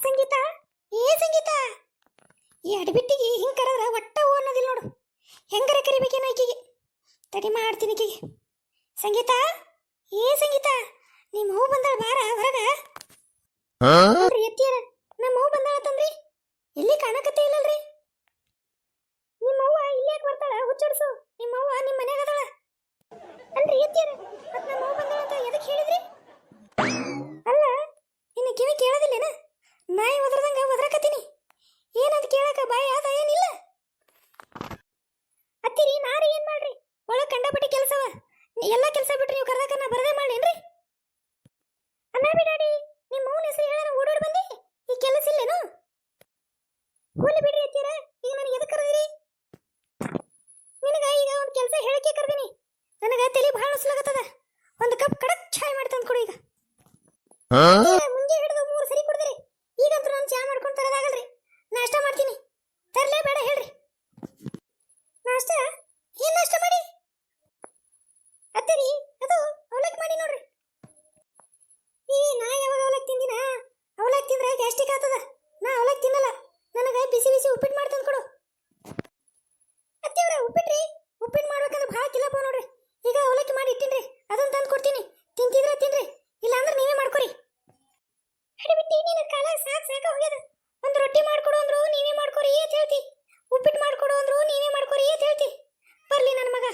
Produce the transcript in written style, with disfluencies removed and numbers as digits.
ಸಂಗೀತ, ಏ ಸಂಗೀತ, ಈ ಅಡ್ಬಿಟ್ಟಿಗೆ ಹಿಂಗೆ ಕರೆದ್ರ ಒಟ್ಟ ಓ ಅನ್ನೋದಿಲ್ಲ ನೋಡು. ಹೆಂಗರ ಕರಿಬೇಕೇನೋ ಈಕಿಗೆ. ತಡಿ ಮಾಡ್ತೀನಿ ಈಕಿಗೆ. ಸಂಗೀತ, ಏ ಸಂಗೀತ, ನಿಮ್ಮ ಹೂ ಬಂದಾಳ ಬಾರ ಹೊರಗ. ನೋಡ್ರಿ ಎತ್ತಿಯರ, ನಮ್ಮ ಹೂ ಬಂದಾಳ ತಂದ್ರಿ. ಎಲ್ಲಿ ಕಾಣಕತ್ತೇ ಇಲ್ಲಲ್ರಿ? ನಿಮ್ಮವ್ವ ಇಲ್ಲಿ ಯಾಕೆ ಬರ್ತಾಳ? ಹುಚ್ಚಡ್ಸು. ನಿಮ್ಮವ್ವ ನಿಮ್ಮ ಮನ್ಯಾಗ ಅದಾಳ ಅಲ್ರಿ ಎತ್ತಿಯರ? ಮತ್ ನಮ್ಮ ಹೂ ಬಂದಾಳ ಅಂತ ಎದಕ್ಕೆ ಹೇಳಿದ್ರಿ? ಅಲ್ಲ, ನಿನ್ನ ಕಿವಿ ಕೇಳೋದಿಲ್ಲೇನ? ನಾಯಿ ಒದರ್ದಂಗ ಒದರಕತ್ತೀನಿ. ಏನಂತ ಕೇಳಕ ಬಾಯಿ ಆದ ಏನಿಲ್ಲ? ಅತ್ತಿರಿ ನಾರಿ ಏನ್ ಮಾಡ್ರಿ? ಒಳಗ್ ಕಂಡಪಟ್ಟಿ ಕೆಲಸವ. ಎಲ್ಲ ಕೆಲಸ ಬಿಟ್ರಿ ನೀವು ಕರ್ದಾಕ ನಾ ಬರದೇ ಮಾಡ್ಲೇನ್ರಿ? ಅನ್ನ ಬಿಡಾಡಿ, ನಿಮ್ಮ ಮೌನ ಹೆಸರು ಹೇಳನ ಓಡೋಡ್ ಬಂದಿ. ಈ ಕೆಲಸ ಇಲ್ಲೇನು? ಹೋಲಿ ಬಿಡ್ರಿ ಅತ್ತಿರ, ಈಗ ನನಗೆ ಎದಕ್ಕೆ ಕರೆದಿರಿ? ನಿನಗ ಈಗ ಒಂದು ಕೆಲಸ ಹೇಳಕ್ಕೆ ಕರೆದಿನಿ. ನನಗ ತಲೆ ಬಹಳ ಸುಲಗತ್ತದ. ಒಂದು ಕಪ್ ಕಡಕ್ ಚಾಯ್ ಮಾಡಿ ತಂದು ಕೊಡು ಈಗ. ಮುಂಜೆ ಹಿಡಿದು 3 ಸರಿ ಕುಡಿದ್ರಿ. ಈಗಂತೂ ನಾನು ಚಾ ಮಾಡ್ಕೊಂಡು ತರದಾಗಲ್ರಿ. ನಾಷ್ಟ ಮಾಡ್ತೀನಿ. ತರಲೇ ಬೇಡ ಹೇಳ್ರಿ. ನಾಷ್ಟ? ಏನ್ ನಾಷ್ಟ ಮಾಡಿ? ಅತ್ತರಿ, ಅದು ಅವಲಕ್ಕಿ ಮಾಡಿ ನೋಡ್ರಿ. ನಾ ಯಾವಾಗ ಅವಲಕ್ಕಿ ತಿಂದಿನ? ಅವಲಕ್ಕಿ ತಿಂದ್ರೆ ಗ್ಯಾಸ್ಟ್ರಿಕ್ ಆಗ್ತದ. ನಾ ಅವಲಕ್ಕಿ ತಿನ್ನಲ್ಲ. ನನಗೆ ಬಿಸಿ ಬಿಸಿ ಉಪ್ಪಿಟ್ಟು ಮಾಡಿ ತಂದು ಕೊಡು. ಅತ್ತಿಯವ್ರ, ಉಪ್ಪಿಟ್ಟು ಮಾಡ್ಬೇಕಂದ್ರೆ ಭಾಳ ಕಿಲಪ ನೋಡ್ರಿ. ಈಗ ಅವಲಕ್ಕಿ ಮಾಡಿ ಇಟ್ಟಿನ್ರಿ, ಅದನ್ನ ತಂದು ಕೊಡ್ತೀನಿ. ತಿಂತಿದ್ರೆ ತಿನ್ರಿ, ಇಲ್ಲ ಅಂದ್ರೆ ನೀವೇ ಮಾಡ್ಕೊರಿ. ಹಡಿಬಿಟ್ಟಿ, ನೀನು ಕಾಲ ಸಾಕ ಹೋಗ್ಯದ. ಒಂದು ರೊಟ್ಟಿ ಮಾಡ್ಕೊಡು ಅಂದ್ರು ನೀವೇ ಮಾಡ್ಕೊರಿ ಅಂತ ಹೇಳ್ತಿ. ಉಪ್ಪಿಟ್ಟು ಮಾಡ್ಕೊಡು ಅಂದ್ರು ನೀವೇ ಮಾಡ್ಕೊರಿ ಅಂತ ಹೇಳ್ತಿ. ಬರ್ಲಿ ನನ್ನ ಮಗ.